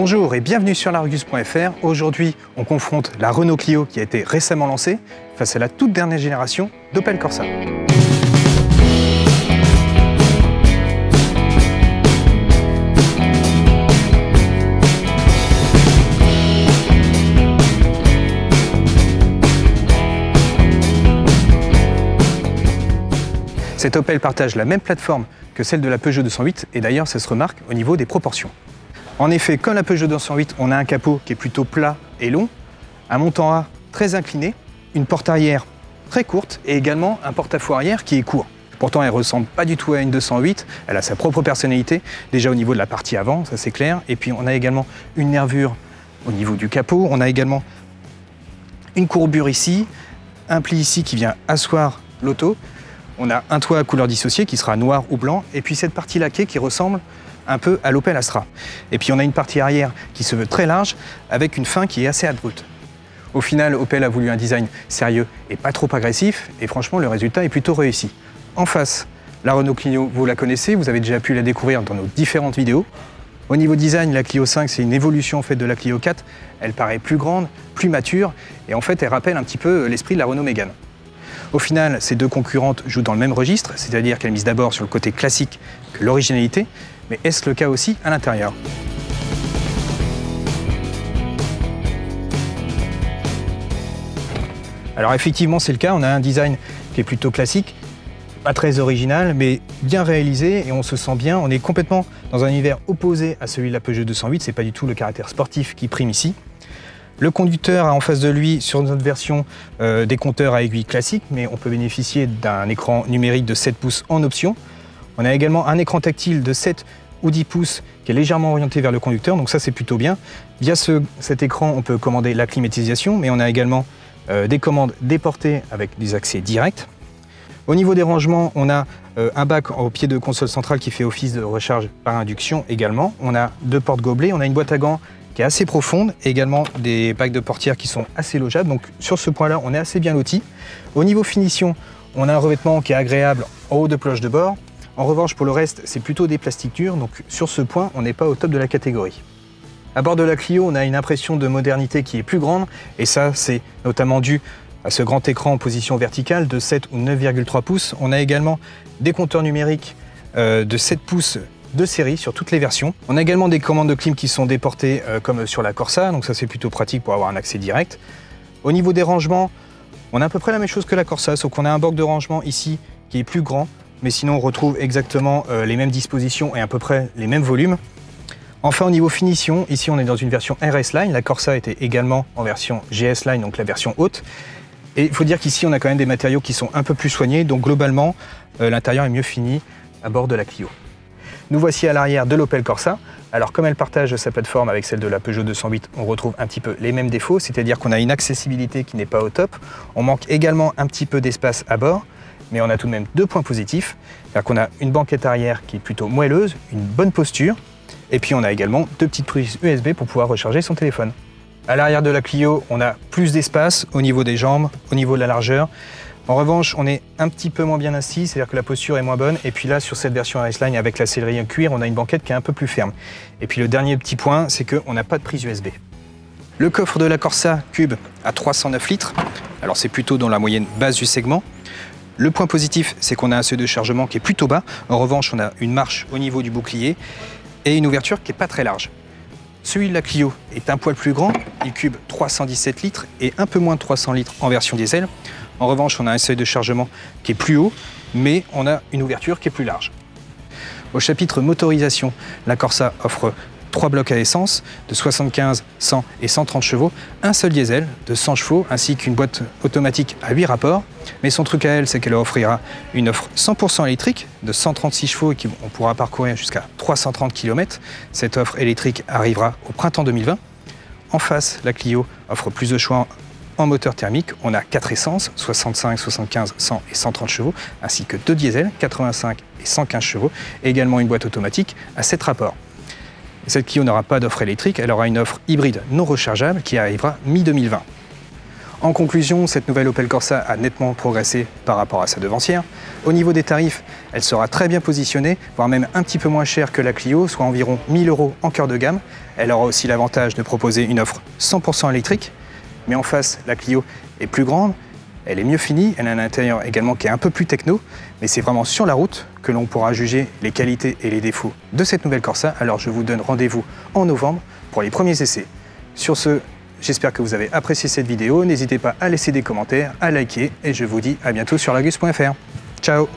Bonjour et bienvenue sur largus.fr. Aujourd'hui, on confronte la Renault Clio qui a été récemment lancée face à la toute dernière génération d'Opel Corsa. Cette Opel partage la même plateforme que celle de la Peugeot 208 et d'ailleurs ça se remarque au niveau des proportions. En effet, comme la Peugeot 208, on a un capot qui est plutôt plat et long, un montant A très incliné, une porte arrière très courte et également un porte-à-faux arrière qui est court. Pourtant, elle ne ressemble pas du tout à une 208, elle a sa propre personnalité, déjà au niveau de la partie avant, ça c'est clair. Et puis on a également une nervure au niveau du capot, on a également une courbure ici, un pli ici qui vient asseoir l'auto. On a un toit à couleur dissociée qui sera noir ou blanc, et puis cette partie laquée qui ressemble un peu à l'Opel Astra. Et puis on a une partie arrière qui se veut très large, avec une fin qui est assez abrupte. Au final, Opel a voulu un design sérieux et pas trop agressif, et franchement le résultat est plutôt réussi. En face, la Renault Clio, vous la connaissez, vous avez déjà pu la découvrir dans nos différentes vidéos. Au niveau design, la Clio 5, c'est une évolution en fait de la Clio 4. Elle paraît plus grande, plus mature, et en fait elle rappelle un petit peu l'esprit de la Renault Mégane. Au final, ces deux concurrentes jouent dans le même registre, c'est-à-dire qu'elles misent d'abord sur le côté classique que l'originalité, mais est-ce le cas aussi à l'intérieur? Alors effectivement, c'est le cas, on a un design qui est plutôt classique, pas très original, mais bien réalisé et on se sent bien. On est complètement dans un univers opposé à celui de la Peugeot 208, c'est pas du tout le caractère sportif qui prime ici. Le conducteur a en face de lui, sur notre version, des compteurs à aiguille classiques, mais on peut bénéficier d'un écran numérique de 7 pouces en option. On a également un écran tactile de 7 ou 10 pouces qui est légèrement orienté vers le conducteur, donc ça c'est plutôt bien. Via cet écran, on peut commander la climatisation, mais on a également des commandes déportées avec des accès directs. Au niveau des rangements, on a un bac au pied de console centrale qui fait office de recharge par induction également. On a deux portes gobelets, on a une boîte à gants qui est assez profonde, et également des bacs de portière qui sont assez logeables. Donc sur ce point-là, on est assez bien loti. Au niveau finition, on a un revêtement qui est agréable en haut de cloche de bord. En revanche, pour le reste, c'est plutôt des plastiques durs, donc sur ce point, on n'est pas au top de la catégorie. À bord de la Clio, on a une impression de modernité qui est plus grande, et ça, c'est notamment dû à ce grand écran en position verticale de 7 ou 9,3 pouces. On a également des compteurs numériques de 7 pouces de série sur toutes les versions. On a également des commandes de clim qui sont déportées comme sur la Corsa, donc ça c'est plutôt pratique pour avoir un accès direct. Au niveau des rangements, on a à peu près la même chose que la Corsa, sauf qu'on a un bloc de rangement ici qui est plus grand, mais sinon on retrouve exactement les mêmes dispositions et à peu près les mêmes volumes. Enfin au niveau finition, ici on est dans une version RS Line, la Corsa était également en version GS Line, donc la version haute. Et il faut dire qu'ici on a quand même des matériaux qui sont un peu plus soignés, donc globalement l'intérieur est mieux fini à bord de la Clio. Nous voici à l'arrière de l'Opel Corsa. Alors comme elle partage sa plateforme avec celle de la Peugeot 208, on retrouve un petit peu les mêmes défauts, c'est-à-dire qu'on a une accessibilité qui n'est pas au top. On manque également un petit peu d'espace à bord, mais on a tout de même deux points positifs. C'est-à-dire qu'on a une banquette arrière qui est plutôt moelleuse, une bonne posture, et puis on a également deux petites prises USB pour pouvoir recharger son téléphone. À l'arrière de la Clio, on a plus d'espace au niveau des jambes, au niveau de la largeur. En revanche, on est un petit peu moins bien assis, c'est-à-dire que la posture est moins bonne. Et puis là, sur cette version RS Line avec la sellerie en cuir, on a une banquette qui est un peu plus ferme. Et puis le dernier petit point, c'est qu'on n'a pas de prise USB. Le coffre de la Corsa Cube à 309 litres. Alors c'est plutôt dans la moyenne basse du segment. Le point positif, c'est qu'on a un seuil de chargement qui est plutôt bas. En revanche, on a une marche au niveau du bouclier et une ouverture qui n'est pas très large. Celui de la Clio est un poil plus grand, il cube 317 litres et un peu moins de 300 litres en version diesel. En revanche, on a un seuil de chargement qui est plus haut, mais on a une ouverture qui est plus large. Au chapitre motorisation, la Corsa offre 3 blocs à essence de 75, 100 et 130 chevaux, un seul diesel de 100 chevaux, ainsi qu'une boîte automatique à 8 rapports. Mais son truc à elle, c'est qu'elle offrira une offre 100% électrique de 136 chevaux et qu'on pourra parcourir jusqu'à 330 km. Cette offre électrique arrivera au printemps 2020. En face, la Clio offre plus de choix en moteur thermique. On a 4 essences, 65, 75, 100 et 130 chevaux, ainsi que 2 diesels, 85 et 115 chevaux, et également une boîte automatique à 7 rapports. Cette Clio n'aura pas d'offre électrique, elle aura une offre hybride non rechargeable qui arrivera mi-2020. En conclusion, cette nouvelle Opel Corsa a nettement progressé par rapport à sa devancière. Au niveau des tarifs, elle sera très bien positionnée, voire même un petit peu moins chère que la Clio, soit environ 1 000 € en cœur de gamme. Elle aura aussi l'avantage de proposer une offre 100% électrique. Mais en face, la Clio est plus grande, elle est mieux finie, elle a un intérieur également qui est un peu plus techno, mais c'est vraiment sur la route que l'on pourra juger les qualités et les défauts de cette nouvelle Corsa. Alors je vous donne rendez-vous en novembre pour les premiers essais. Sur ce, j'espère que vous avez apprécié cette vidéo, n'hésitez pas à laisser des commentaires, à liker, et je vous dis à bientôt sur lagus.fr. Ciao!